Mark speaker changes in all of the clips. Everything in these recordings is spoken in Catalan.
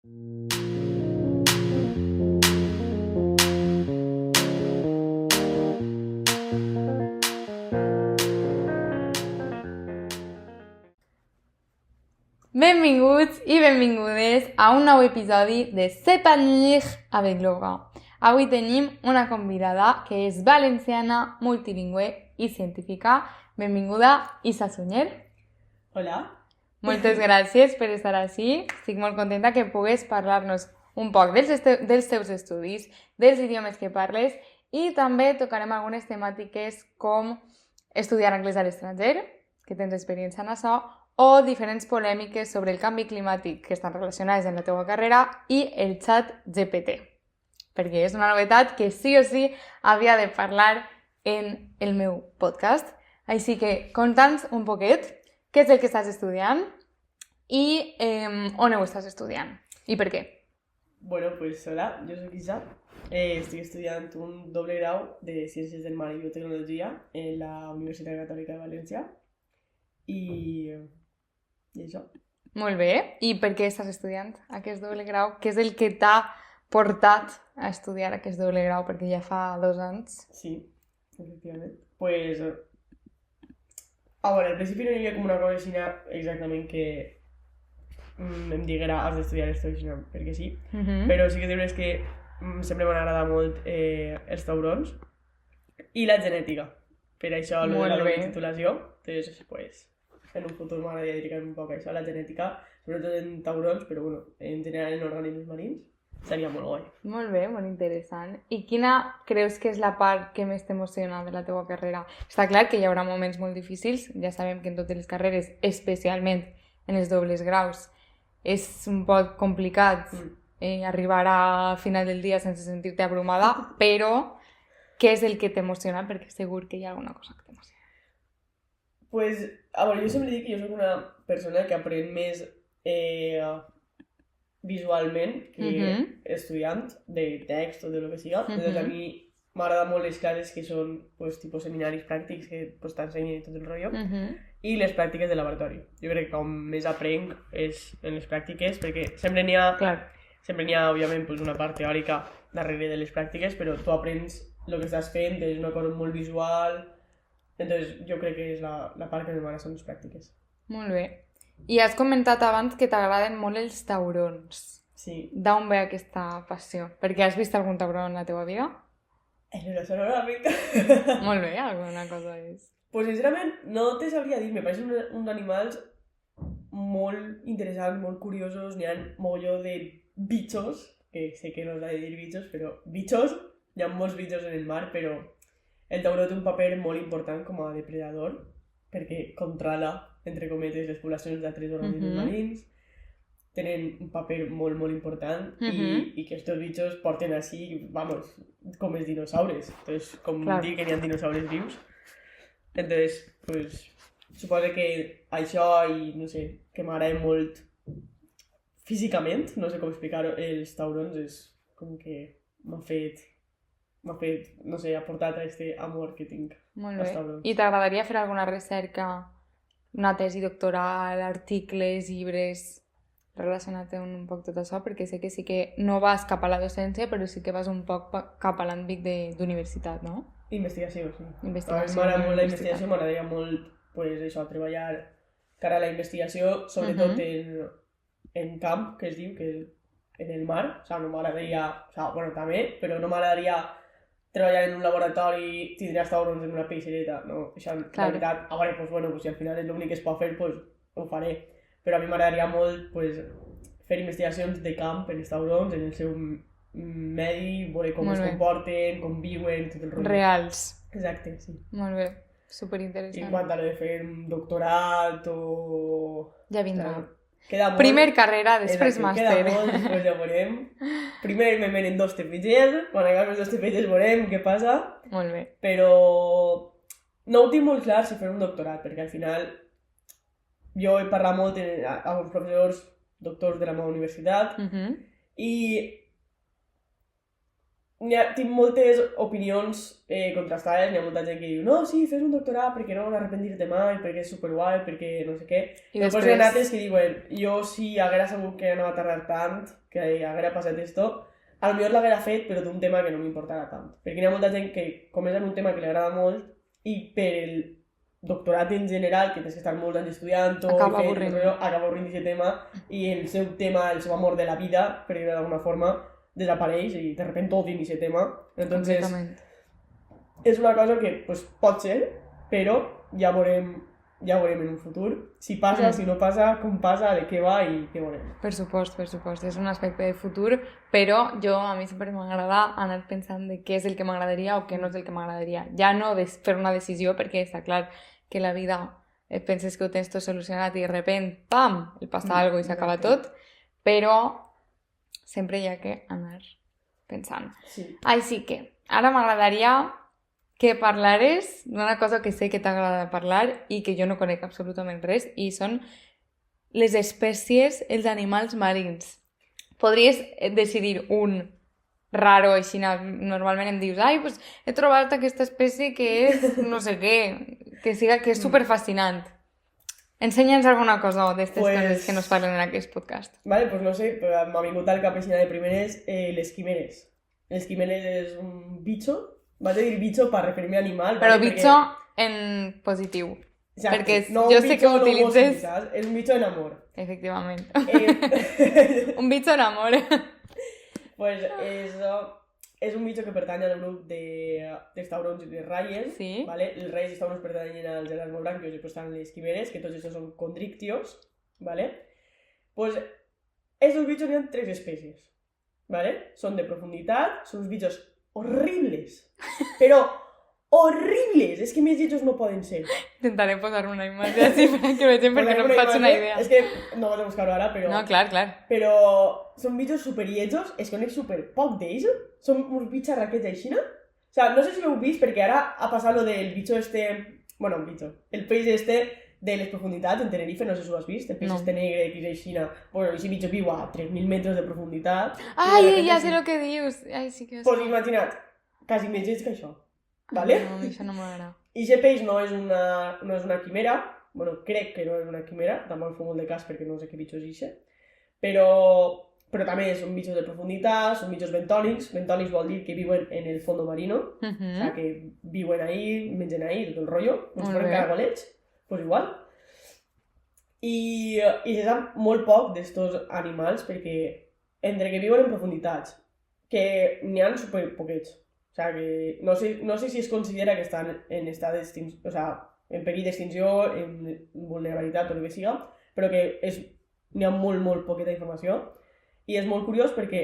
Speaker 1: Benvinguts i benvingudes a un nou episodi de S'épanouir avec Laura. Avui tenim una convidada que és valenciana, multilingüe i científica. Benvinguda, Isa Sunyer.
Speaker 2: Hola.
Speaker 1: Moltes gràcies per estar així. Estic molt contenta que pugues parlar-nos un poc dels teus estudis, dels idiomes que parles i també tocarem algunes temàtiques com estudiar anglès a l'estranger, que tens experiència en això, o diferents polèmiques sobre el canvi climàtic que estan relacionades amb la teva carrera i el xat GPT, perquè és una novetat que sí o sí havia de parlar en el meu podcast. Així que conta'ns un poquet què és el que estàs estudiant i on ho estàs estudiant i per què.
Speaker 2: Bueno, pues hola, jo soc Isa. Estic estudiant un doble grau de Ciències del Mar i Biotecnologia en la Universitat Catòlica de València. I això.
Speaker 1: Molt bé. I per què estàs estudiant aquest doble grau? Què és el que t'ha portat a estudiar aquest doble grau? Perquè ja fa 2 anys.
Speaker 2: Sí, efectivament. Pues, al principi no hi havia com una cosa així exactament que em diguera has d'estudiar esto així, perquè sí. Però sí que és veritat que sempre m'han agradat molt els taurons i la genètica. Per això lo de la doble titulació. Entonces, pues, en un futur m'agradaria dedicar-me un poc a això, a la genètica, sobretot en taurons, però bueno, en general en organismes marins, seria molt guai.
Speaker 1: Molt bé, molt interessant. I quina creus que és la part que més t'emociona de la teva carrera? Està clar que hi haurà moments molt difícils, ja sabem que en totes les carreres, especialment en els dobles graus, és un poc complicat arribar a final del dia sense sentir-te abrumada, però què és el que t'emociona? Perquè segur que hi ha alguna cosa que t'emociona.
Speaker 2: Pues, jo sempre dic que jo soc una persona que aprèn més visualment que estudiant de text o de lo que siga. Entonces a mi m'agrada molt les classes que són pues, tipus seminaris pràctics que pues, t'ensenyen i tot el rotllo i les pràctiques de laboratori. Jo crec que com més aprenc és en les pràctiques perquè sempre n'hi ha òbviament pues, una part teòrica darrere de les pràctiques, però tu aprens el que estàs fent, és una cosa molt visual. Entonces, jo crec que és la part que m'agrada són les pràctiques.
Speaker 1: Molt bé. I has comentat abans que t'agraden molt els taurons.
Speaker 2: Sí.
Speaker 1: D'on ve aquesta passió? Perquè has vist algun tauró en la teva vida?
Speaker 2: En el oceanogràfic.
Speaker 1: Molt bé, alguna cosa és.
Speaker 2: Pues sincerament, no te sabria dir. Me pareixen uns animals molt interessants, molt curiosos. N'hi ha mogolló de bitxos, que sé que no s'ha de dir bitxos, però bitxos. Hi ha molts bitxos en el mar, però el tauró té un paper molt important com a depredador perquè controla, entre cometes, les poblacions d'altres organismes marins. Tenen un paper molt, molt important i que estos bitxos porten així, vamos, com els dinosaures. Entonces, com dir que n'hi ha dinosaures vius. Entonces, pues, suposo que això i, no sé, que m'agrada molt físicament, no sé com explicar-ho, els taurons és com que m'ha fet, no sé, ha portat a este amor que tinc als taurons.
Speaker 1: I t'agradaria fer alguna recerca, una tesi doctoral, articles, llibres relacionat amb un poc tot això? Perquè sé que sí que no vas cap a la docència, però sí que vas un poc cap a l'àmbit d'universitat, no?
Speaker 2: Investigació, sí.
Speaker 1: Investigació.
Speaker 2: M'agrada molt la investigació, m'agradaria molt, pues, això, treballar cara a la investigació, sobretot en camp, que es diu, que en el mar. O sigui, no m'agradaria, bueno, també, però no m'agradaria treballar en un laboratori, tindràs taurons en una peixereta, no? Això, la veritat, a veure, pues, bueno, pues, si al final és l'únic que es pot fer, pues, ho faré. Però a mi m'agradaria molt, pues, fer investigacions de camp en els taurons, en el seu medi, veure com es comporten, com viuen, tot el rotllo.
Speaker 1: Reals.
Speaker 2: Exacte, sí.
Speaker 1: Molt bé, superinteressant.
Speaker 2: I en quant a lo de fer un doctorat o...
Speaker 1: Ja vindrà.
Speaker 2: Queda molt...
Speaker 1: Primer carrera, després màster.
Speaker 2: Queda molt, després ja veurem. Primer me venen 2 TFGs, quan acabem els 2 TFGs veurem què passa.
Speaker 1: Molt bé.
Speaker 2: Però no ho tinc molt clar si fer un doctorat, perquè al final jo he parlat molt amb els professors doctors de la meva universitat i tinc moltes opinions contrastades, n'hi ha molta gent que diu no, sí, fes un doctorat perquè no vas arrepentir-te mai, perquè és superguai, perquè no sé què. I després hi ha altres que diuen, jo si haguera sabut que anava a tardar tant, que haguera passat esto, a lo millor l'haguera fet, però d'un tema que no m'importara tant. Perquè hi ha molta gent que comença en un tema que li agrada molt i per el doctorat en general, que tens que estar molts anys estudiant-ho, acaba avorrint aquest tema, i el seu tema, el seu amor de la vida, per dir-ho d'alguna forma, desapareix i de repente odien aquest tema. Entonces, és una cosa que pues, pot ser, però ja veurem en un futur. Si passa, si no passa, com passa, de què va i què veurem.
Speaker 1: Per supost. És un aspecte de futur, però a mi sempre m'agrada anar pensant de què és el que m'agradaria o què no és el que m'agradaria. Ja no fer una decisió, perquè està clar que la vida penses que ho tens tot solucionat i de repente, pam, el passa alguna cosa i s'acaba tot, però sempre hi ha que anar pensant.
Speaker 2: Sí.
Speaker 1: Així que, ara m'agradaria que parlares d'una cosa que sé que t'agrada parlar i que jo no conec absolutament res, i són les espècies, els animals marins. Podries decidir un raro, així, normalment em dius, pues he trobat aquesta espècie que és no sé què, que és superfascinant. Ensenya'ns alguna cosa d'aquestes coses que nos parlen en aquest podcast.
Speaker 2: Vale, pues no sé, però m'ha vingut al cap així de primeres les quimeres. Les quimeres és un bicho, vaig a dir bicho per referir-me a animal.
Speaker 1: Però vale, bicho en positiu. Exacte. Perquè no, jo sé que ho utilitzes...
Speaker 2: És un bicho en amor.
Speaker 1: Efectivament. Un bicho en amor.
Speaker 2: Pues és un bicho que pertany al grup dels taurons i les ratlles.
Speaker 1: Sí.
Speaker 2: ¿vale? Els ratlles i els taurons pertanyen als elasmobranquios i després estan les quimeres, que tots estos són condrictios. ¿vale? Pues estos bichos n'hi ha 3 espècies. ¿vale? Són de profunditat, són uns bichos horribles, però horribles! És que més lletjos no poden ser.
Speaker 1: Intentaré posar una imatge així que vegem perquè no em faig una idea.
Speaker 2: És que no vas a buscar-ho ara, però...
Speaker 1: No, clar.
Speaker 2: Però són bichos superlletjos, es coneix super poc d'ells, són uns bitxarraquets aixina. O sea, no sé si ho heu vist perquè ara ha passat lo del bicho este... Bueno, un bicho. El peix este de les profunditats en Tenerife, no sé si ho has vist, el peix este negre que és aixina. Bueno, aquest bicho viu a 3.000 metres de profunditat.
Speaker 1: Ai, ja sé el que dius. Ai, sí que...
Speaker 2: Pues imagina't, quasi més lleig que això. ¿Vale?
Speaker 1: No, a mi això no m'agrada.
Speaker 2: I aquest peix no és una quimera, bueno, crec que no és una quimera, tampoc fa molt de cas perquè no sé què bitxo és ixe, però també són bitxos de profunditat, són bitxos bentònics. Bentònics vol dir que viuen en el fondo marino, o sea, que viuen ahí, mengen ahí, tot el rotllo, com si foren caragolets, pues igual. I se sap molt poc d'estos animals perquè entre que viuen en profunditats, que n'hi ha super poquets. O sea, que no sé si es considera que estan en estat d'extinció, o sea, en perill d'extinció, en vulnerabilitat o el que siga, però que n'hi ha molt poqueta informació. I és molt curiós perquè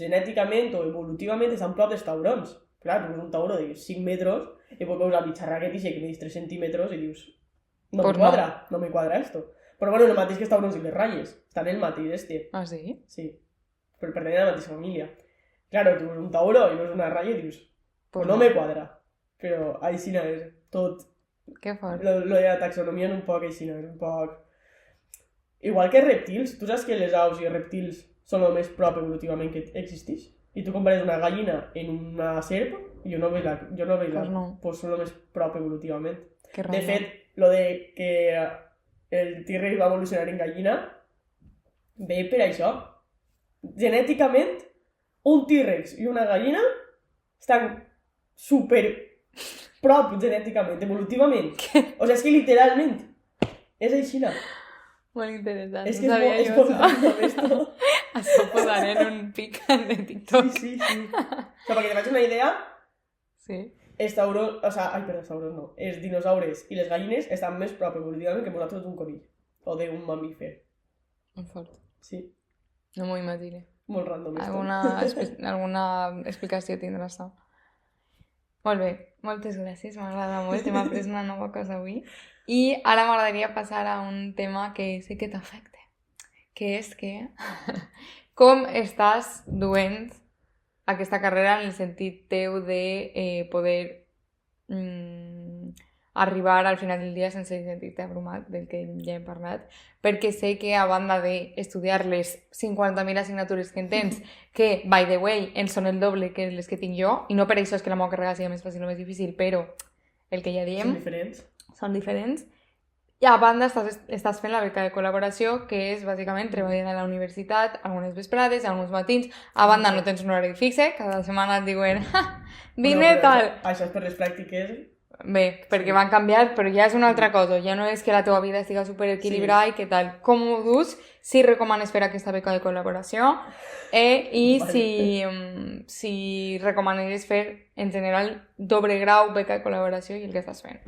Speaker 2: genèticament o evolutivament estan prop dels taurons. Clar, tu veus un tauró de 5 metres i després veus la bitxarraquet i que medís 3 centímetres i dius no me quadra esto. Però bueno, el mateix que els taurons i les ratlles. Estan en el mateix este.
Speaker 1: Ah, sí?
Speaker 2: Sí. Però pertanyen a la mateixa família. Claro, tu ves un tauro i ves una ratlla i dius, pues no me quadra. Però aixina és tot.
Speaker 1: Que fort.
Speaker 2: Lo de la taxonomia és un poc aixina, és un poc... Igual que reptils, tu saps que les aus i els reptils són el més prop evolutivament que existeix? I tu compares una gallina en una serp i jo no veig pues són el més prop evolutivament. De fet, lo de que el T-Rex va evolucionar en gallina ve per això. Genèticament, un T-Rex i una gallina estan super prop genèticament, evolutivament. O sigui, és que literalment és aixina.
Speaker 1: Molt interessant,
Speaker 2: és que no sabia jo això.
Speaker 1: Això ho posaré en un pic de TikTok.
Speaker 2: Sí. O sigui, perquè te faig una idea, els tauros, els dinosaures i les gallines estan més prop evolutivament que vosaltres d'un conill o d'un mamífer.
Speaker 1: Molt fort.
Speaker 2: Sí.
Speaker 1: No m'ho imagino.
Speaker 2: Molt random.
Speaker 1: Alguna explicació tindrà això. Molt bé, moltes gràcies, m'agrada molt, hem après una nova cosa avui. I ara m'agradaria passar a un tema que sé que t'afecta, que és que com estàs duent aquesta carrera en el sentit teu de poder arribar al final del dia sense sentir-te abrumat, del que ja hem parlat, perquè sé que a banda d'estudiar les 50.000 assignatures que en tens, que, by the way, en són el doble que les que tinc jo, i no per això és que la meva carrera sigui més fàcil o més difícil, però el que ja diem... Són diferents. I a banda estàs fent la beca de col·laboració, que és bàsicament treballar a la universitat, algunes vesprades, alguns matins. A banda no tens un horari fixe, cada setmana et diuen vine tal.
Speaker 2: Això és per les pràctiques.
Speaker 1: Bé, perquè van canviar, però ja és una altra cosa. Ja no és que la teva vida estigui superequilibrada i què tal. Com ho dus, si recomanes fer aquesta beca de col·laboració i si recomaneries fer, en general, doble grau, beca de col·laboració i el que estàs fent.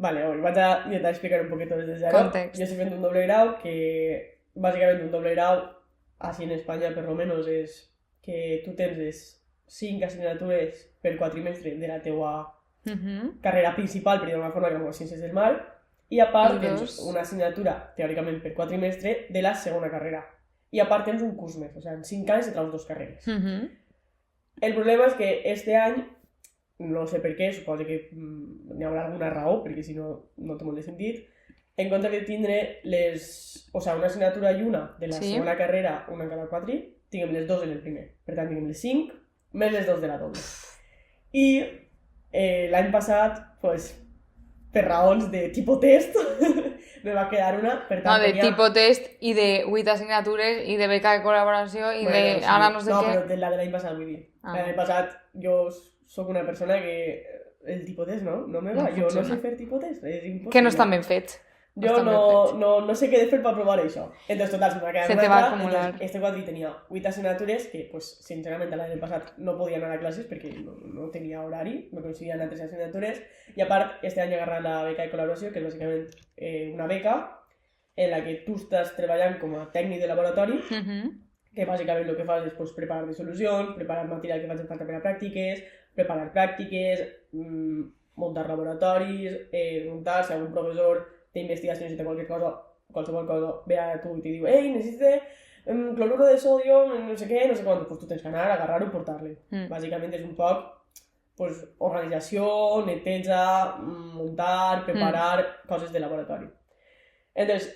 Speaker 2: Vale, vaig a intentar explicar un poquito desde zero.
Speaker 1: Context.
Speaker 2: Yo estoy haciendo un doble grau que, básicamente un doble grau, así en España per lo menos, és que tu tens les 5 assignatures per quatrimestre de la teua carrera principal, per dir-ho forma, que no ciències del mar, i a part tens una assignatura, teòricament, per quatrimestre de la segona carrera. I a part tens un curs més, o sigui, en 5 anys entre les dues carreres. El problema és que este any, no sé per què, suposo que n'hi haurà alguna raó, perquè si no, no té molt de sentit, en compte de tindre una assignatura i una de la segona carrera, una en cada quatri, tinguem les 2 en el primer. Per tant, tinguem les 5 més les 2 de la doble. I l'any passat, per raons de tipo test, me va quedar una. Per tant,
Speaker 1: de tipo test i de 8 assignatures i de beca de col·laboració i de... Ara no sé què...
Speaker 2: No, però de la de l'any passat, vull dir. L'any passat jo soc una persona que el tipo test no me va. Jo no sé fer tipo test, és impossible.
Speaker 1: Que no estan ben fets.
Speaker 2: Jo no sé què he de fer per provar això. Entonces, total, se me va quedar
Speaker 1: se te va a acumular.
Speaker 2: Este quadri tenia 8 assignatures que, sincerament, l'any passat no podia anar a classes perquè no tenia horari, no coincidien altres assignatures, i a part, este any he agarrat la beca de col·laboració, que és bàsicament una beca en la que tu estàs treballant com a tècnic de laboratori, que bàsicament el que fas és preparar de solucions, preparar material que faig falta per a pràctiques, preparar pràctiques, muntar laboratoris, muntar, si algun professor d'investigació necessita qualsevol cosa, ve a tu i te diu necessite cloruro de sodio, no sé què, no sé quant, tu tens que anar, agarrar-ho i portar-li. Bàsicament és un poc organització, neteja, muntar, preparar coses de laboratori. Entonces,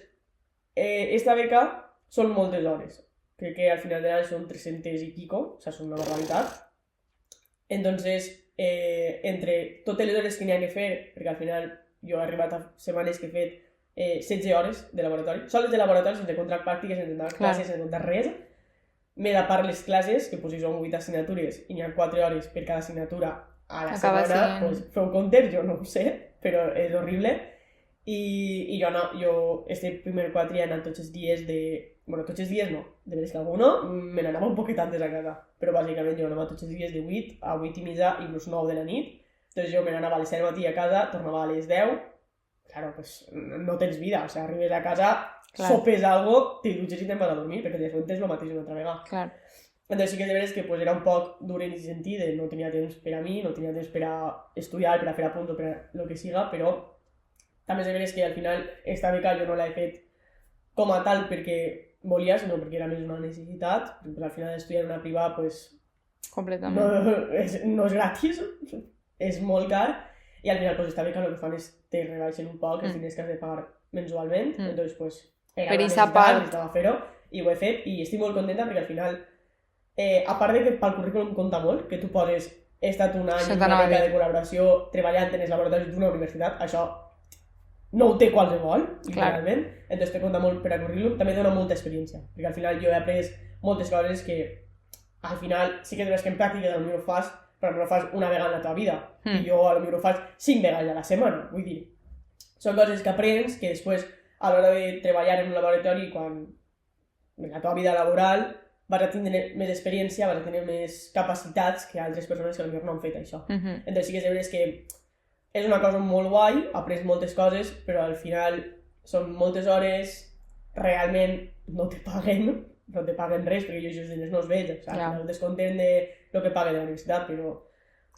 Speaker 2: esta beca són moltes hores. Crec que al final de l'any són 300 i pico, o sigui, són una barbaritat. Entonces, entre totes les hores que n'hi ha que fer, perquè al final jo he arribat a setmanes que he fet 16 hores de laboratori, sols de laboratori, sense comptar pràctiques, sense comptar classes, sense comptar res, més a part les classes, que si són 8 assignatures i n'hi ha 4 hores per cada assignatura a la setmana, feu comptes, jo no ho sé, però és horrible. I jo este primer quatri he anat tots els dies de... Bueno, tots els dies no, de veres que alguno me n'anava un poquet antes a casa, però bàsicament jo anava tots els dies de 8 a 8 i mitja, inclús 9 de la nit. Entonces jo me n'anava a les 7 del matí a casa, tornava a les 10, claro, pues no tens vida, o sigui, arribes a casa, sopes algo, te dutxes i te'n vas a dormir, perquè després tens el mateix una altra vegada.
Speaker 1: Clar.
Speaker 2: Entonces sí que de veres que era un poc dur en aquest sentit, no tenia temps per a mi, no tenia temps per a estudiar, per a fer apunts o per a lo que siga, però també és de veres que al final esta beca jo no l'he fet com a tal perquè volia, sinó perquè era més una necessitat. Al final estudiar en una privada, no és gratis, és molt car, i al final esta beca el que fan és te rebaixen un poc els diners que has de pagar mensualment, entonces era una necessitat, necessitava fer-ho, i ho he fet, i estic molt contenta perquè al final, a part de que pel currículum compta molt, que tu poses he estat un any en una beca de col·laboració treballant en els laboratoris d'una universitat, això no ho té qualsevol, literalment, entonces te compta molt per al currículum, també dona molta experiència, perquè al final jo he après moltes coses que al final sí que és que en pràctica potser ho fas, però no ho fas una vegada en la teva vida, i jo potser ho fas 5 vegades a la setmana, vull dir, són coses que aprens que després a l'hora de treballar en un laboratori, quan en la teva vida laboral vas a tindre més experiència, vas a tenir més capacitats que altres persones que potser no han fet això. Entonces sí que és veritat que és una cosa molt guai, après moltes coses, però al final són moltes hores, realment no te paguen res, perquè jo aquests diners no els veig, no descompten de lo que pague de la universitat, però...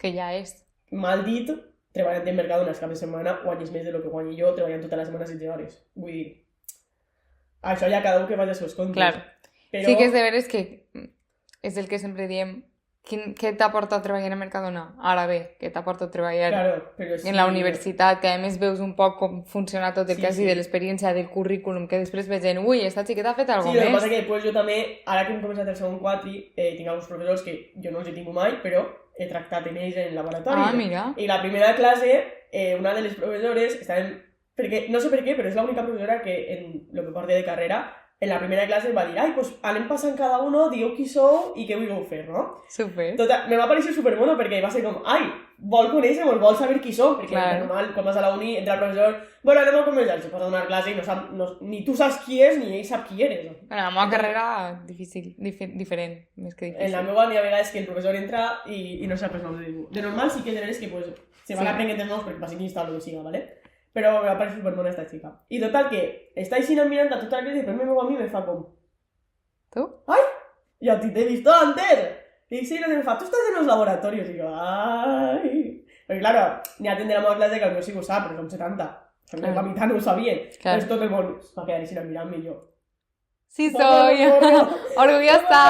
Speaker 1: Que ja és.
Speaker 2: Mal dit, treballant en Mercadones cap de setmana, guanyes més de lo que guanyo jo treballant tota la setmana 16 hores. Vull dir, això ja cada un que faci els seus comptes.
Speaker 1: Clar. Però... Sí que és de veres que és el que sempre diem, què t'ha portat a treballar en Mercadona? Ara bé, què t'ha portat a treballar
Speaker 2: Claro, però sí...
Speaker 1: en la universitat, que a més veus un poc com funciona tot el
Speaker 2: Sí,
Speaker 1: que has dit
Speaker 2: sí.
Speaker 1: de l'experiència, del currículum, que després vegen, ui, esta xiqueta ha fet
Speaker 2: Sí,
Speaker 1: alguna
Speaker 2: el que
Speaker 1: més.
Speaker 2: passa que després jo també, ara que hem començat el segon quatri, tinc alguns professors que jo no els he tingut mai, però he tractat amb ells en el laboratori.
Speaker 1: Ah, mira.
Speaker 2: I la primera classe, una de les professores, estaven... Perquè, no sé per què, però és l'única professora que en el que porta de carrera, en la primera classe va dir, ai, pues anem passant cada uno, digueu qui sou i què voleu fer, no?
Speaker 1: Super.
Speaker 2: Me va parecer superbono perquè va ser com, ai, vol conèixer-nos, vol saber qui som, perquè
Speaker 1: Clar.
Speaker 2: normal, quan vas a la uni, entra el professor, bueno, anem a conversar, se posa a donar classe i ni tu saps qui és ni ell sap qui eres. No?
Speaker 1: Bueno, la meva carrera, difícil, diferent, més que difícil.
Speaker 2: En la meva n'hi ha vegades que el professor entra i no sap els noms de ningú. De normal sí que és de veres que pues, se van aprenent els noms perquè passin llista o el que siga, ¿vale? Però me va parecer superbona esta chica. I total que està així mirant a tota la classe i després me veu a mi i me fa com...
Speaker 1: ¿Tú?
Speaker 2: ¡Ay! Yo a ti te he visto antes. Y sí, no me fa, tú estás en los laboratorios. Y yo, ¡ay! Porque claro, ni atender a la clase que al mío sí que ho sap, però som 70. O sigui, la meitat no ho sabien.
Speaker 1: Claro.
Speaker 2: Entonces tot el món va quedar així mirant-me i jo...
Speaker 1: Sí soy. Orgullosa.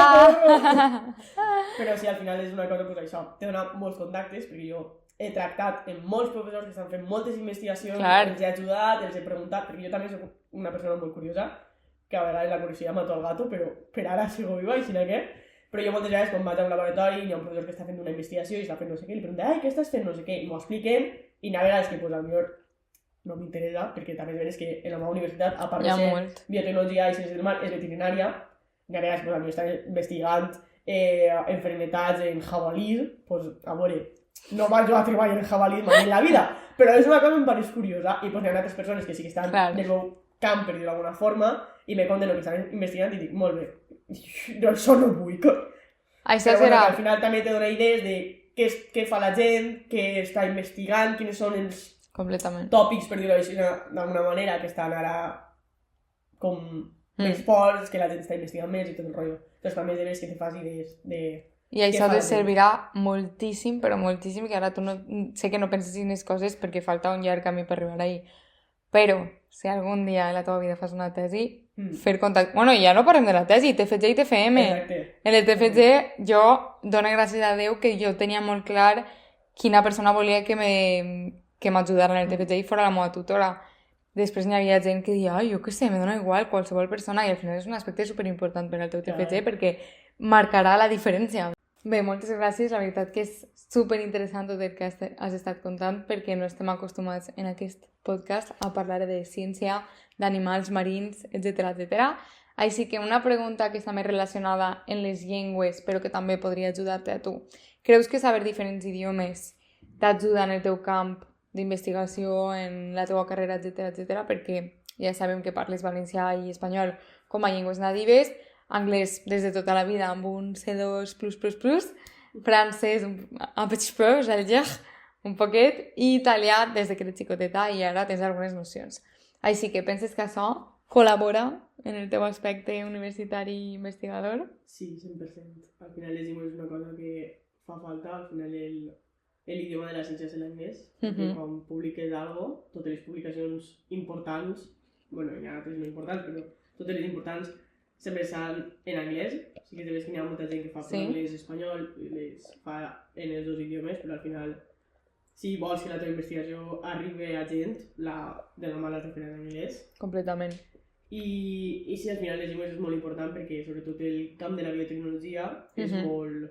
Speaker 2: Però sí, al final és una cosa, pues això, té donat molts contactes, perquè jo he tractat amb molts professors que estan fent moltes investigacions,
Speaker 1: Clar.
Speaker 2: els he ajudat, els he preguntat, perquè jo també soc una persona molt curiosa, que a vegades la curiositat mató al gato, però per ara sigo viva, així que... Però jo moltes vegades quan vaig a un laboratori hi ha un professor que està fent una investigació i està fent no sé què, i li pregunto, ai, què estàs fent, no sé què, i m'ho expliquen, i n'hi ha vegades que pues, potser no m'interessa, perquè també veus que en la meva universitat, a part
Speaker 1: Hi
Speaker 2: de
Speaker 1: ha
Speaker 2: ser
Speaker 1: molt.
Speaker 2: biotecnologia i ciències del mar, és veterinària, n'hi ha vegades que potser estan investigant enfermetats en jabalís, pues, a veure, no vaig a treballar en jabalís mai en la vida, però és una cosa que em pareix curiosa, i pues, hi ha altres persones que sí que estan
Speaker 1: Clar.
Speaker 2: del meu camp, per dir-ho d'alguna forma, i me conten el que estan investigant i dic, molt bé, jo això no vull.
Speaker 1: Això
Speaker 2: Però bueno,
Speaker 1: serà...
Speaker 2: que al final també te dona idees de què fa la gent, què està investigant, quins són els
Speaker 1: Completament.
Speaker 2: tòpics, per dir-ho així d'alguna manera, que estan ara com més forts, que la gent està investigant més i tot el rotllo. Entonces també debes que te fas idees de...
Speaker 1: I això
Speaker 2: fa
Speaker 1: te
Speaker 2: la gent.
Speaker 1: servirà moltíssim, però moltíssim, que ara tu no... sé que no penses en les coses perquè falta un llarg camí per arribar ahí. Però, si algun dia a la teva vida fas una tesi, fer contacte... Bueno, ja no parlem de la tesi, TFG i TFM.
Speaker 2: Exacte.
Speaker 1: En el TFG jo dono gràcies a Déu que jo tenia molt clar quina persona volia que m'ajudara en el TFG i fora la meva tutora. Després n'hi havia gent que deia, ai, jo què sé, me dona igual qualsevol persona, i al final és un aspecte superimportant per al teu TFG perquè marcarà la diferència. Bé, moltes gràcies, la veritat que és superinteressant tot el que has estat contant perquè no estem acostumats en aquest podcast a parlar de ciència, d'animals marins, etc etc. Així que una pregunta que està més relacionada en les llengües però que també podria ajudar-te a tu. Creus que saber diferents idiomes t'ajuda en el teu camp d'investigació, en la teva carrera, etc etc. perquè ja sabem que parles valencià i espanyol com a llengües nadives, anglès des de tota la vida amb un C2+++, francès un petit peu, j'allais dire, un poquet, i italià des de que eres xicoteta i ara tens algunes nocions. Així que penses que això col·labora en el teu aspecte universitari i investigador?
Speaker 2: Sí, 100%. Al final les llengües és una cosa que fa falta, al final l'idioma de la ciència és l'anglès, perquè quan publiques algo, totes les publicacions importants, bueno, hi ha altres no importants, però totes les importants sempre estan en anglès. Sí que sabes que hi ha molta gent que fa per anglès i espanyol, i les fa en els dos idiomes, però al final, si vols que la teva investigació arribi a gent, de normal l'has de fer en anglès.
Speaker 1: Completament.
Speaker 2: I sí, al final les llengües és molt important perquè sobretot el camp de la biotecnologia és molt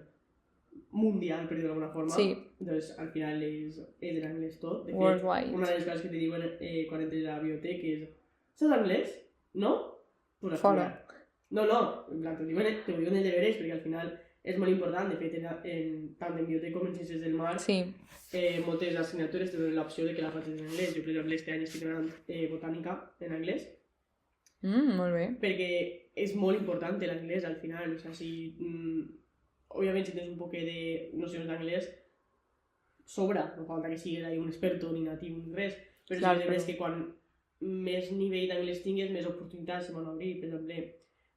Speaker 2: mundial, per dir-ho d'alguna forma.
Speaker 1: Sí.
Speaker 2: Doncs al final és en anglès tot. De fet,
Speaker 1: Worldwide.
Speaker 2: una de les coses que te diuen quan entres a la biotec és ¿saps anglès? No? Pues
Speaker 1: Fora.
Speaker 2: No, en plan, te ho diuen de deberes perquè al final és molt important. De fet, tant en biotec com en ciències del mar,
Speaker 1: Sí.
Speaker 2: moltes assignatures te donen l'opció de que la facis en anglès. Jo, per exemple, este any estic anant botànica en anglès,
Speaker 1: Molt bé.
Speaker 2: perquè és molt important l'anglès al final. O sigui, òbviament, si tens un poc de nocions d'anglès, sobra, no falta que siguis un experto ni natiu ni res, però
Speaker 1: Clar,
Speaker 2: sí que
Speaker 1: però-
Speaker 2: és que quan més nivell d'anglès tingues, més oportunitats se van obrir. Per exemple,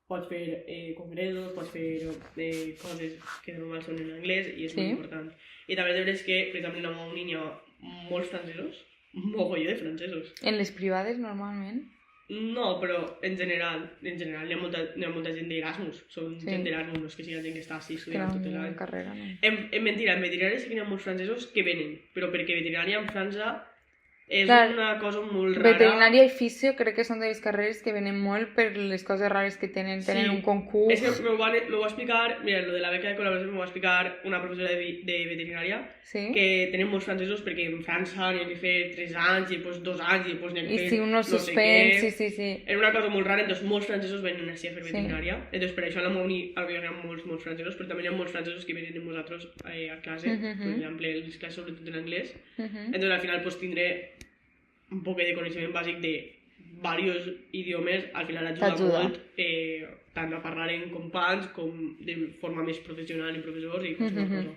Speaker 2: pots fer congressos, pots fer coses que normal són en anglès i és
Speaker 1: Sí.
Speaker 2: molt important. I també és veritat que, per exemple, en la meva uni hi ha molts francesos, un mogolló de francesos.
Speaker 1: En les privades, normalment?
Speaker 2: No, però en general hi ha molta gent d'Erasmus. Són gent d'Erasmus, no és que sigui gent que està així estudiant tot l'any.
Speaker 1: Carrera, no?
Speaker 2: En veterinària sí que hi ha molts francesos que venen, però perquè veterinària en França és una cosa molt rara.
Speaker 1: Veterinària i fisio crec que són de les carreres que venen molt per les coses rares que tenen. Tenen un concurs...
Speaker 2: És que m'ho va explicar, mira, lo de la beca de col·laboració m'ho va explicar una professora de veterinària, que tenen molts francesos perquè en França n'hi ha que fer 3 anys i després 2 anys i després n'hi ha que fer...
Speaker 1: I si un no suspèn, sí.
Speaker 2: Era una cosa molt rara, entonces molts francesos venen així a fer veterinària. Entonces per això a la meva uni hi ha molts francesos, però també hi ha molts francesos que venen amb nosaltres a classe, per exemple, les classes sobretot en anglès. Entonces al final pues tindré un poc de coneixement bàsic de diversos idiomes, al final ajuda molt tant a parlar en companys com de forma més professional en professors i qualsevol cosa.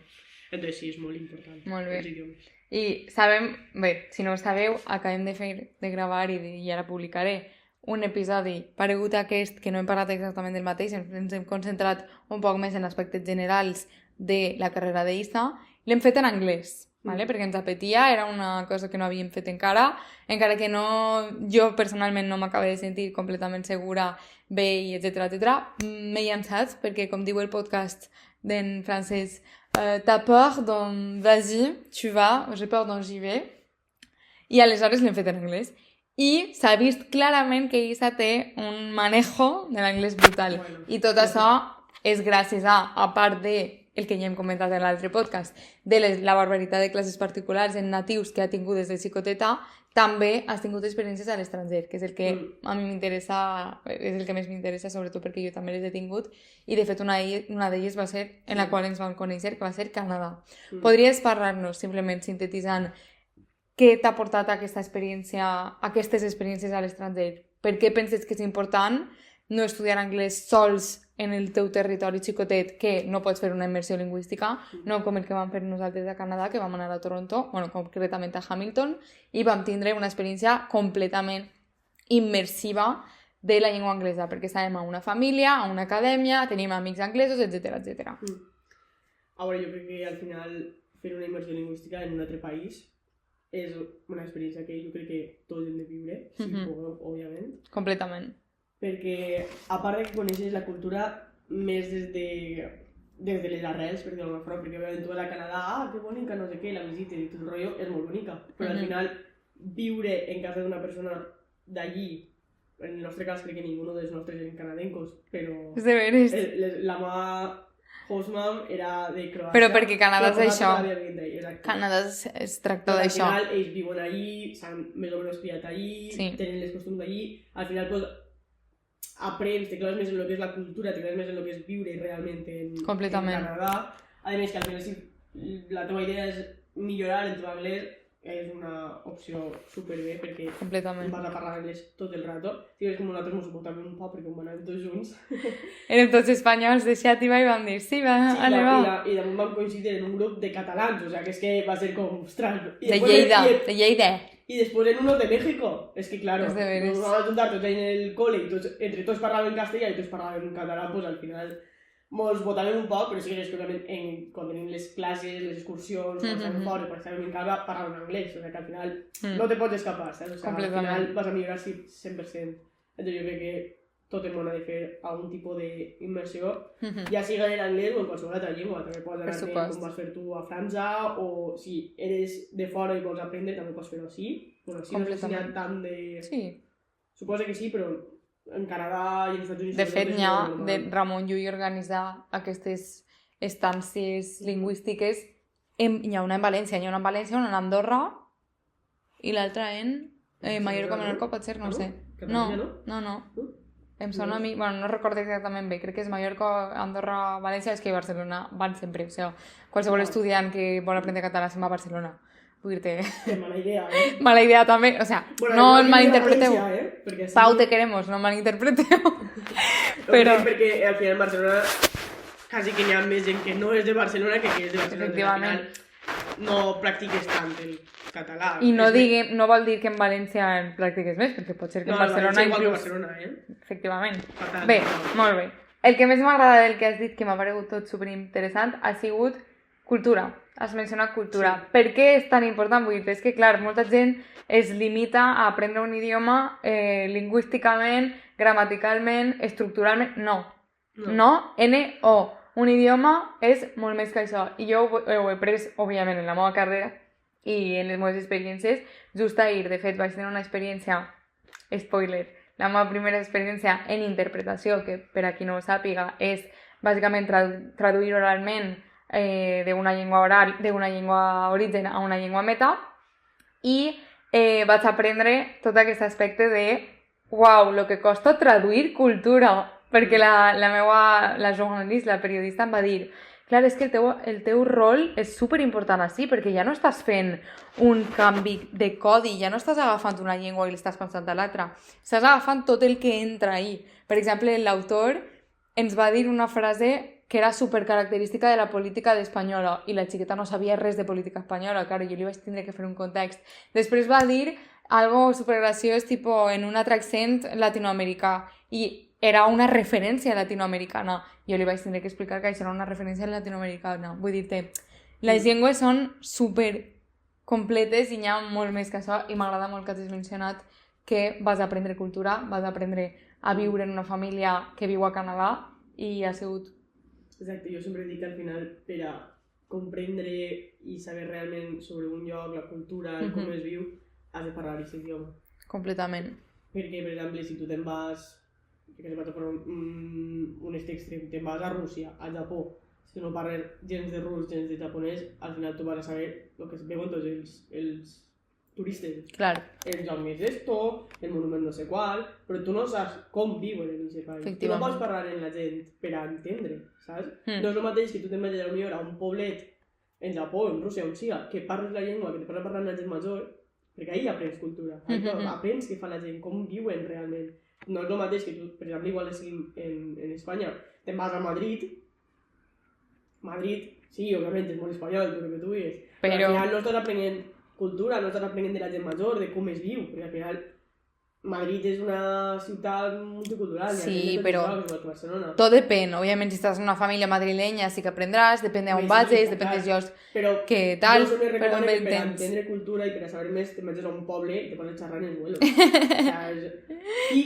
Speaker 2: Entonces sí, és molt important els idiomes.
Speaker 1: I sabem, bé, si no ho sabeu, acabem de gravar i ara publicaré un episodi paregut a aquest, que no hem parlat exactament del mateix, ens hem concentrat un poc més en aspectes generals de la carrera d'ISA, l'hem fet en anglès. Vale? Perquè ens apetia, era una cosa que no havíem fet encara que jo personalment no m'acabo de sentir completament segura bé, i etcètera. M'he llançat perquè, com diu el podcast d'en francès, t'as peur, donc vas-y, tu vas, j'ai peur, donc j'y vais. I aleshores l'hem fet en anglès. I s'ha vist clarament que Isa té un manejo de l'anglès brutal. I tot això és gràcies a part de el que ja hem comentat en l'altre podcast, de la barbaritat de classes particulars en natius que ha tingut des de xicoteta, també has tingut experiències a l'estranger, que és el que a mi m'interessa, és el que més m'interessa, sobretot perquè jo també les he tingut, i de fet una d'elles va ser en la qual ens vam conèixer, que va ser Canadà. Podries parlar-nos, simplement sintetitzant, què t'ha portat aquestes experiències a l'estranger? Per què penses que és important no estudiar anglès sols en el teu territori xicotet, que no pots fer una immersió lingüística, no com el que vam fer nosaltres a Canadà, que vam anar a Toronto, concretament a Hamilton, i vam tindre una experiència completament immersiva de la llengua anglesa, perquè estàvem a una família, a una acadèmia, tenim amics anglesos, etcètera.
Speaker 2: A veure, jo crec que al final fer una immersió lingüística en un altre país és una experiència que jo crec que tots hem de viure, si pugueu, òbviament.
Speaker 1: Completament.
Speaker 2: Perquè, a part de que coneixes la cultura més des de les arrels, per dir-ho d'alguna forma, perquè òbviament tu vas a Canadà, que bonica, no sé què, la visites i tot el rotllo és molt bonica, però al final viure en casa d'una persona d'allí, en el nostre cas crec que ningú dels nostres eren canadencos, però
Speaker 1: de veres.
Speaker 2: La meva host mom era de Croàcia.
Speaker 1: Però perquè Canadà és això.
Speaker 2: Exacte.
Speaker 1: Canadà es tracta d'això.
Speaker 2: Al final ells viuen allí, s'han més o menys criat allí, tenen les costums d'allí, al final pues, aprens, te claves més en el que és la cultura, te claves més en el que és viure realment en Canadà. A més que al final si la teva idea és millorar el teu anglès, és una opció superbé perquè vas a parlar anglès tot el rato. Si ves com nosaltres ens ho portàvem un poc perquè ho anàvem tots junts.
Speaker 1: Érem tots espanyols de Xàtiva i vam dir, sí, va.
Speaker 2: I damunt vam coincidir en un grup de catalans, o sea que és que va ser com, ostres.
Speaker 1: De Lleida.
Speaker 2: Y después en uno de México. Es que claro, nos vamos a juntar tots en el cole i entre tots parlaven castellà i tots parlaven català, pues al final mos votaven un poc, però sí que obviament quan tenim les classes, les excursions, quan estàvem fora, quan estàvem en casa, parlaven anglès, o sigui que al final no te pots escapar, saps? O sigui, al final vas a millorar 100%. Entonces jo crec que tot el món ha de fer algun tipus d'immersió, ja sigui en anglès o en qualsevol altra llengua. També pots anar com vas fer tu a França, o si eres de fora i vols aprendre, també pots fer-ho així. Bueno, així no sé si n'hi ha tant de...
Speaker 1: Sí.
Speaker 2: Suposo que sí, però en Canadà i als Estats Units...
Speaker 1: De fet, Ramon Llull organitzar aquestes estàncies lingüístiques. Hi ha una en València, una en Andorra i l'altra en Mallorca, Menorca, pot ser, no sé. No. Em sona a mi, bueno, no recordo exactament bé, crec que és Mallorca, Andorra, València, és que Barcelona van sempre, o sigui, qualsevol estudiant que vol aprendre català se'n va a Barcelona. Vull dir-te...
Speaker 2: Que mala idea,
Speaker 1: Mala idea també, o sea, no el malinterpreteu. Pau, te queremos, no malinterpreteu.
Speaker 2: Però... Perquè al final Barcelona quasi que hi ha més gent que no és de Barcelona que és de Barcelona.
Speaker 1: Efectivament.
Speaker 2: No practiques tant el català.
Speaker 1: I no vol dir que en València en practiques més, perquè pot ser que en Barcelona inclús... Efectivament. Bé, molt bé. El que més m'agrada del que has dit, que m'ha paregut tot superinteressant, ha sigut Cultura. Has mencionat cultura.
Speaker 2: Sí.
Speaker 1: Per què és tan important? Vull dir, és que, clar, molta gent es limita a aprendre un idioma lingüísticament, gramaticalment, estructuralment. No. No, N-O. Un idioma és molt més que això. I jo ho he après, òbviament, en la meva carrera i en les meves experiències. Just ahir, de fet, vaig tenir una experiència, spoiler, la meva primera experiència en interpretació, que per a qui no ho sàpiga és bàsicament traduir oralment d'una llengua oral, d'una llengua origen a una llengua meta, i vaig aprendre tot aquest aspecte de uau, lo que costa traduir cultura, perquè la jornalista, la periodista em va dir clar, és que el teu rol és superimportant així, perquè ja no estàs fent un canvi de codi, ja no estàs agafant una llengua i l'estàs passant a l'altra, estàs agafant tot el que entra ahí. Per exemple, l'autor ens va dir una frase que era supercaracterística de la política espanyola i la xiqueta no sabia res de política espanyola, claro, jo li vaig tindre que fer un context. Després va dir algo supergraciós, tipo en un altre accent latinoamericà, i era una referència latinoamericana. Jo li vaig tindre que explicar que això era una referència latinoamericana. Vull dir-te, les llengües són super completes i n'hi ha molt més que això, i m'agrada molt que hagis mencionat que vas aprendre cultura, vas aprendre a viure en una família que viu a Canadà i ha sigut...
Speaker 2: Exacte, jo sempre dic que al final per a comprendre i saber realment sobre un lloc, la cultura, com es viu, has de parlar aquest idioma.
Speaker 1: Completament.
Speaker 2: Perquè, per exemple, si tu te'n vas, que se vaig a posar un extrem, te'n vas a Rússia, a Japó, si no parles gens de rus, gens de japonès, al final tu vas a saber el que es veuen tots els turistes.
Speaker 1: Clar.
Speaker 2: El lloc més d'esto, el monument no sé qual, però tu no saps com viuen en aquest país. Tu no pots parlar amb la gent per a entendre, saps? No és el mateix que tu te'n vagis a un poblet en Japó, en Rússia, on siga, que parles la llengua, que te pots parlar amb la gent major, perquè ahí aprens cultura, aprens què fa la gent, com viuen realment. No és el mateix que tu, per exemple, igual en Espanya, te'n vas a Madrid, sí, òbviament, és molt espanyol, tot el que tu digues, però al final no estàs aprenent cultura, no estàs aprenent de la gent major, de com es viu, perquè al final Madrid és una ciutat multicultural,
Speaker 1: sí, però tot depèn, òbviament si estàs en una família madrilenya sí que aprendràs, depèn d'on vagis, depèn dels llocs que tal, però amb el temps.
Speaker 2: Per entendre cultura i per a saber més te metes a un poble i te poses a xerrar en els vuelos.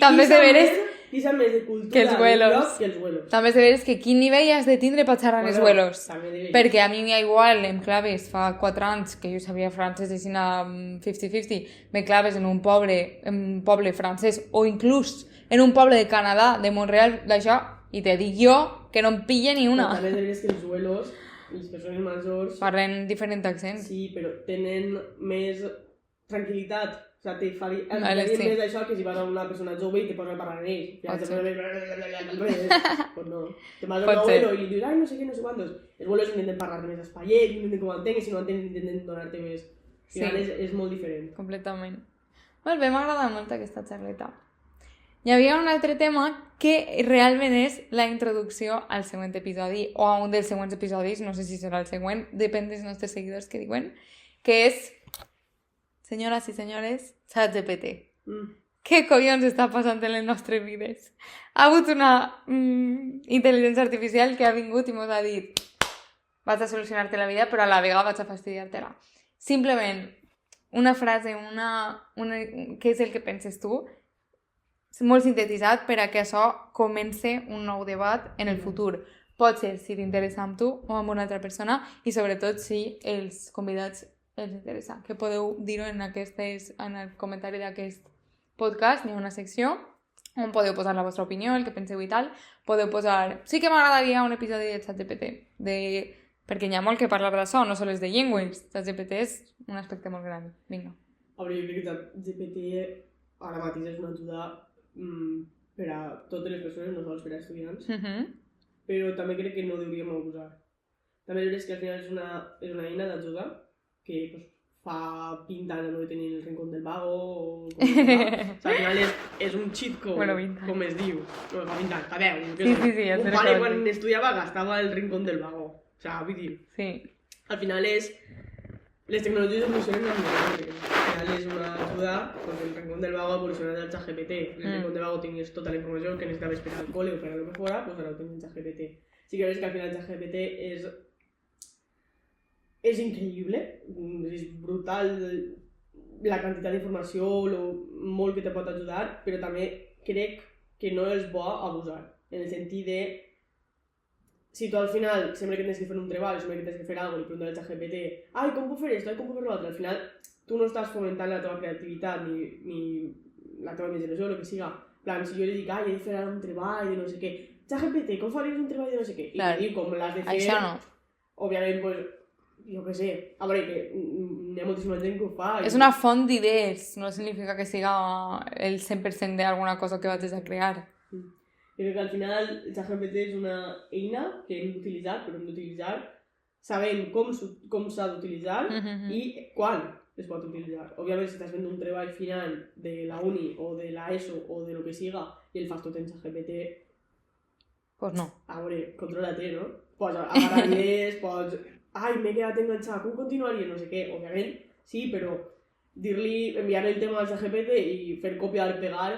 Speaker 1: També és de veres
Speaker 2: qui sap més de cultura
Speaker 1: que els vuelos. També és de veres que quin nivell has de tindre per xerrar en els vuelos. Perquè a mi igual em claves fa 4 anys que jo sabia francès així a 50-50, me claves en un poble francès o inclús en un poble de Canadà, de Montreal, d'això, i te dic jo que no em pilla ni una.
Speaker 2: També és de veres que els vuelos, les persones majors...
Speaker 1: Parlen diferents accents.
Speaker 2: Sí, però tenen més tranquil·litat. O sigui, t'agradaria més d'això que si vas a una persona jove i te posa a parlar amb ells. Pues no. Te vas a un abuelo i li dius, ai, no sé què, no sé quantos. Els abuelos intenten parlar-te més espaiet, intenten que ho entengues, si no entengues intenten donar-te més. Al final és molt diferent.
Speaker 1: Completament. Molt bé, m'agrada molt aquesta xerreta. Hi havia un altre tema que realment és la introducció al següent episodi o a un dels següents episodis, no sé si serà el següent, depèn dels nostres seguidors que diuen, que és, senyores i senyores, ChatGPT. Què collons està passant en les nostres vides? Ha hagut una intel·ligència artificial que ha vingut i ens ha dit vaig a solucionar-te la vida, però a la vegada vaig a fastidiar-te-la. Simplement, una frase, què és el que penses tu? Molt sintetitzat per a que això comence un nou debat en el futur. Pot ser si t'interessa amb tu o amb una altra persona i sobretot si els convidats els interessa. Que podeu dir-ho en el comentari d'aquest podcast, hi ha una secció on podeu posar la vostra opinió, el que penseu i tal. Podeu posar, sí que m'agradaria un episodi de ChatGPT, perquè hi ha molt que parlar d'això, no sols de llengües. ChatGPT és un aspecte molt gran. Vinga.
Speaker 2: A veure, jo crec que ChatGPT ara mateix és una ajuda per a totes les persones, no sols per a estudiants, però també crec que no hauríem abusar. També és que al final és una eina d'ajuda que pues, fa 20 anys no tenir el rincón del vago o com es diu. Al final és un cheat code, com es diu. No, fa 20 anys, fa 10.
Speaker 1: Sí,
Speaker 2: un pare quan estudiava gastava el rincón del vago. O sea, vull dir, al final les tecnologies evolucionen amb nosaltres. Al final és una ajuda, doncs el rincón del vago ha evolucionat al ChatGPT. El rincón del vago tenies tota la informació que necessitaves per al col·le o per a lo que fora, doncs ara ho tens en ChatGPT. Sí que veus que al final ChatGPT és és increïble, és brutal la quantitat d'informació, lo molt que te pot ajudar, però també crec que no és bo abusar, en el sentit de si tu al final, sempre que tens que fer un treball, sempre que tens que fer alguna cosa, li preguntes al ChatGPT, ai, com puc fer esto, ai, com puc fer l'altre, al final tu no estàs fomentant la teva creativitat ni la teva imaginació o el que siga. En plan, si jo li dic, ai, he de fer un treball de no sé què, ChatGPT, com faries un treball de no sé què? I
Speaker 1: Clar.
Speaker 2: li dic com l'has de fer,
Speaker 1: Això no.
Speaker 2: òbviament, pues, jo què sé, a veure, que hi ha moltíssima gent que ho fa.
Speaker 1: És una font d'idees, no significa que siga el 100% d'alguna cosa que vagis a crear.
Speaker 2: Jo crec que al final el ChatGPT és una eina que hem d'utilitzar, però hem d'utilitzar sabent com s'ha d'utilitzar i quan es pot utilitzar. Òbviament, si estàs fent un treball final de la uni o de la ESO o de lo que siga i el fas tot en ChatGPT,
Speaker 1: Pues no.
Speaker 2: a veure, controla-te, no? Pots agarrar idees, pots... Ai, m'he quedat enganxat, com continuaria? No sé què, òbviament, sí, però dir-li, enviar el tema al ChatGPT i fer copiar-pegar,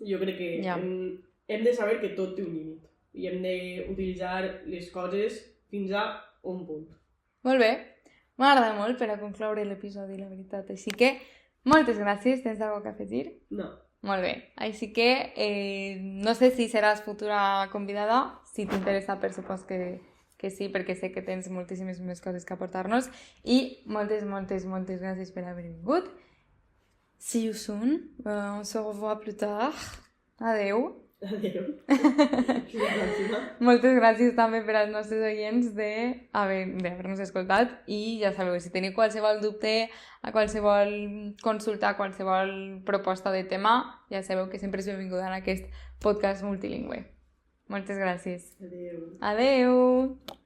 Speaker 2: jo crec que hem de saber que tot té un límit i hem d'utilitzar les coses fins a un punt.
Speaker 1: Molt bé, m'agrada molt per a concloure l'episodi, la veritat. Així que, moltes gràcies. Tens alguna cosa a afegir?
Speaker 2: No.
Speaker 1: Molt bé. Així que, no sé si seràs futura convidada. Si t'interessa, per supost que sí, perquè sé que tens moltíssimes més coses que aportar-nos. I moltes gràcies per haver vingut. See you soon. On se revoit plus tard. Adeu.
Speaker 2: Adéu.
Speaker 1: Moltes gràcies també per als nostres oients d'haver-nos escoltat i ja sabeu, si teniu qualsevol dubte, a qualsevol consulta, qualsevol proposta de tema, ja sabeu que sempre és benvinguda en aquest podcast multilingüe. Moltes gràcies.
Speaker 2: Adéu.
Speaker 1: Adeu!